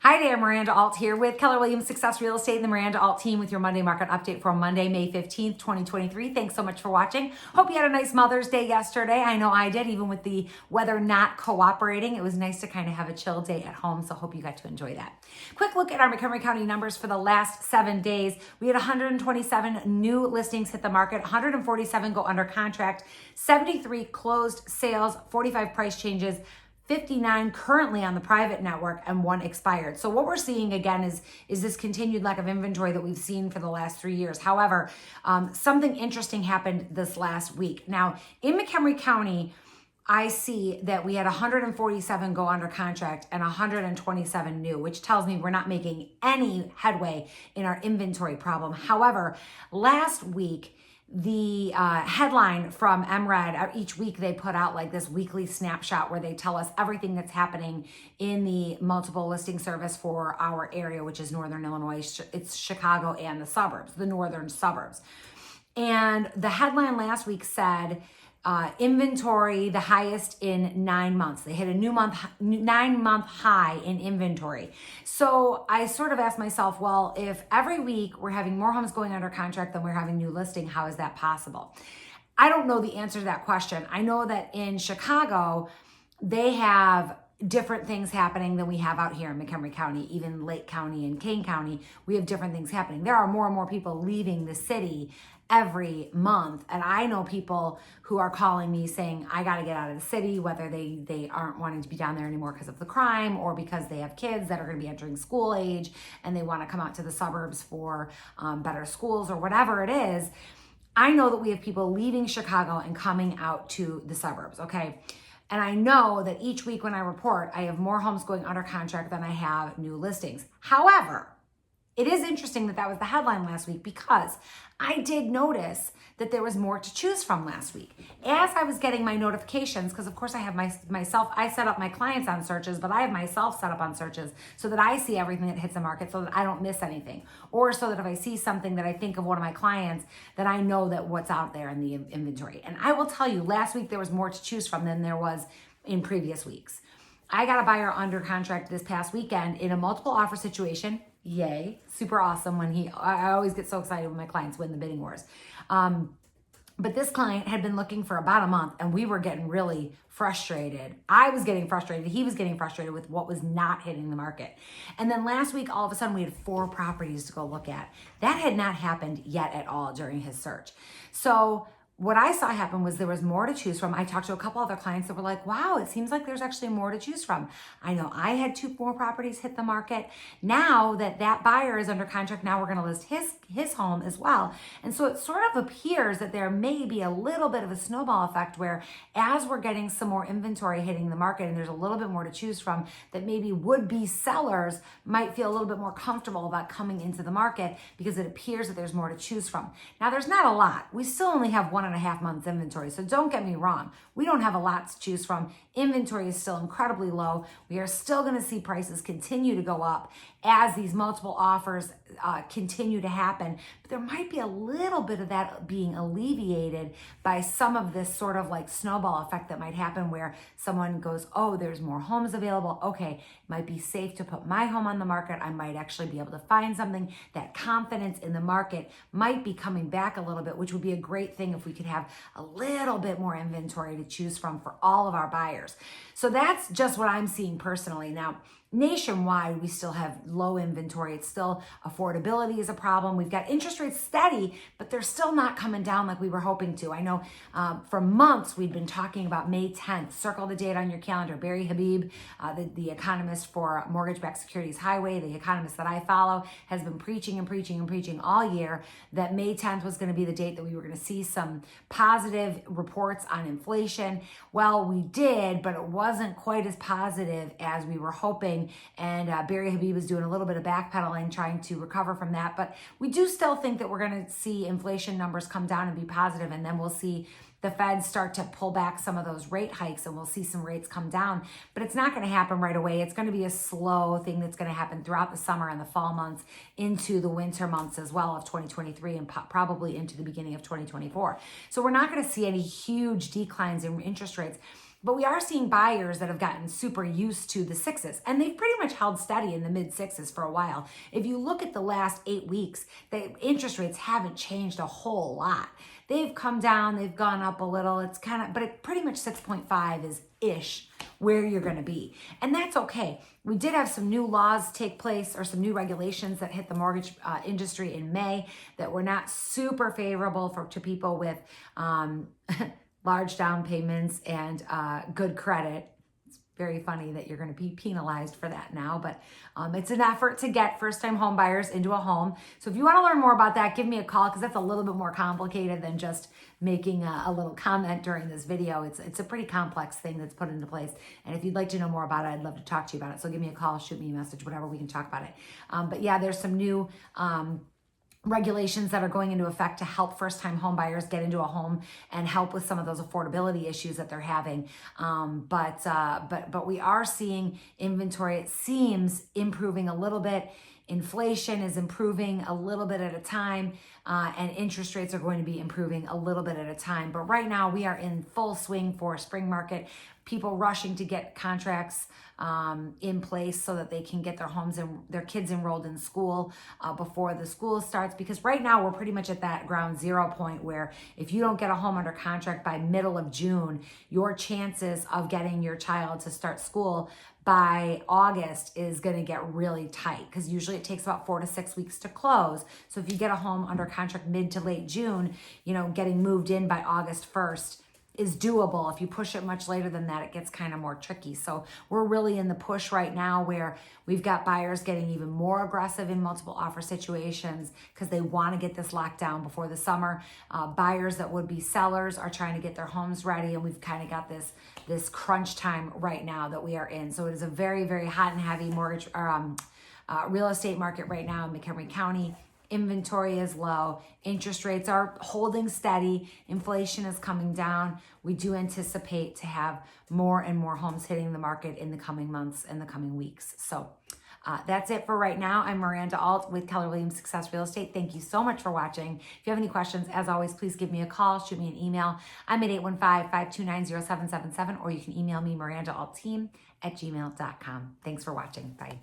Hi there, Miranda Alt here with Keller Williams Success Real Estate and the Miranda Alt team with your Monday market update for Monday, May 15th, 2023. Thanks so much for watching. Hope you had a nice Mother's Day yesterday. I know I did, even with the weather not cooperating. It was nice to kind of have a chill day at home, so hope you got to enjoy that. Quick look at our Montgomery County numbers for the last 7 days. We had 127 new listings hit the market, 147 go under contract, 73 closed sales, 45 price changes, 59 currently on the private network, and 1 expired. So what we're seeing again is this continued lack of inventory that we've seen for the last 3 years. However, something interesting happened this last week. Now, in Montgomery County, I see that we had 147 go under contract and 127 new, which tells me we're not making any headway in our inventory problem. However, last week, the headline from MRED, each week they put out like this weekly snapshot where they tell us everything that's happening in the multiple listing service for our area, which is Northern Illinois. It's Chicago and the suburbs, the northern suburbs. And the headline last week said, inventory the highest in 9 months. They hit a new 9-month high in inventory. So I sort of asked myself, well, if every week we're having more homes going under contract than we're having new listing, how is that possible? I don't know the answer to that question. I know that in Chicago, they have different things happening than we have out here in Montgomery County, even Lake County and Kane County. We have different things happening. There are more and more people leaving the city every month. And I know people who are calling me saying, I got to get out of the city, whether they aren't wanting to be down there anymore because of the crime or because they have kids that are going to be entering school age and they want to come out to the suburbs for better schools or whatever it is. I know that we have people leaving Chicago and coming out to the suburbs, okay? And I know that each week when I report, I have more homes going under contract than I have new listings. However, it is interesting that that was the headline last week because I did notice that there was more to choose from last week. As I was getting my notifications, because of course I have myself, I set up my clients on searches, but I have myself set up on searches so that I see everything that hits the market so that I don't miss anything. Or so that if I see something that I think of one of my clients, that I know that what's out there in the inventory. And I will tell you, last week there was more to choose from than there was in previous weeks. I got a buyer under contract this past weekend in a multiple offer situation. Yay, super awesome I always get so excited when my clients win the bidding wars. But this client had been looking for about a month and we were getting really frustrated. I was getting frustrated. He was getting frustrated with what was not hitting the market. And then last week, all of a sudden we had 4 properties to go look at. That had not happened yet at all during his search. So what I saw happen was there was more to choose from. I talked to a couple other clients that were like, wow, it seems like there's actually more to choose from. I know I had 2 more properties hit the market. Now that buyer is under contract, now we're going to list his home as well. And so it sort of appears that there may be a little bit of a snowball effect where as we're getting some more inventory hitting the market and there's a little bit more to choose from, that maybe would-be sellers might feel a little bit more comfortable about coming into the market because it appears that there's more to choose from. Now, there's not a lot. We still only have 1.5 months inventory. So don't get me wrong. We don't have a lot to choose from. Inventory is still incredibly low. We are still going to see prices continue to go up as these multiple offers continue to happen. But there might be a little bit of that being alleviated by some of this sort of like snowball effect that might happen where someone goes, oh, there's more homes available. Okay, it might be safe to put my home on the market. I might actually be able to find something. That confidence in the market might be coming back a little bit, which would be a great thing if we could have a little bit more inventory to choose from for all of our buyers. So that's just what I'm seeing personally. Now, nationwide, we still have low inventory. It's still affordability is a problem. We've got interest rates steady, but they're still not coming down like we were hoping to. I know for months we've been talking about May 10th. Circle the date on your calendar. Barry Habib, the economist for Mortgage-Backed Securities Highway, the economist that I follow, has been preaching and preaching and preaching all year that May 10th was going to be the date that we were going to see some positive reports on inflation. Well, we did, but it wasn't quite as positive as we were hoping. And Barry Habib is doing a little bit of backpedaling, trying to recover from that. But we do still think that we're going to see inflation numbers come down and be positive, and then we'll see the Fed start to pull back some of those rate hikes and we'll see some rates come down. But it's not going to happen right away. It's going to be a slow thing that's going to happen throughout the summer and the fall months into the winter months as well of 2023 and probably into the beginning of 2024. So we're not going to see any huge declines in interest rates. But we are seeing buyers that have gotten super used to the sixes, and they've pretty much held steady in the mid sixes for a while. If you look at the last 8 weeks, the interest rates haven't changed a whole lot. They've come down, they've gone up a little. It's kind of, but it pretty much 6.5 is ish where you're going to be. And that's okay. We did have some new laws take place, or some new regulations that hit the mortgage industry in May that were not super favorable to people with large down payments and good credit. It's very funny that you're going to be penalized for that now, but it's an effort to get first-time home buyers into a home. So if you want to learn more about that, give me a call, because that's a little bit more complicated than just making a little comment during this video. It's a pretty complex thing that's put into place. And if you'd like to know more about it, I'd love to talk to you about it. So give me a call, shoot me a message, whatever, we can talk about it. But yeah, there's some new regulations that are going into effect to help first-time home buyers get into a home and help with some of those affordability issues that they're having. But we are seeing inventory, it seems, improving a little bit. Inflation is improving a little bit at a time, and interest rates are going to be improving a little bit at a time. But right now we are in full swing for spring market. People rushing to get contracts in place so that they can get their homes and their kids enrolled in school before the school starts. Because right now we're pretty much at that ground zero point where if you don't get a home under contract by middle of June, your chances of getting your child to start school by August is going to get really tight, because usually it takes about 4 to 6 weeks to close. So if you get a home under contract mid to late June, getting moved in by August 1st is doable. If you push it much later than that, it gets kind of more tricky. So we're really in the push right now where we've got buyers getting even more aggressive in multiple offer situations because they want to get this locked down before the summer. Buyers that would be sellers are trying to get their homes ready, and we've kind of got this crunch time right now that we are in. So it is a very, very hot and heavy mortgage or real estate market right now in Montgomery County. Inventory is low. Interest rates are holding steady. Inflation is coming down. We do anticipate to have more and more homes hitting the market in the coming months and the coming weeks. So that's it for right now. I'm Miranda Alt with Keller Williams Success Real Estate. Thank you so much for watching. If you have any questions, as always, please give me a call, shoot me an email. I'm at 815-529-0777, or you can email me, mirandaaltteam@gmail.com. Thanks for watching. Bye.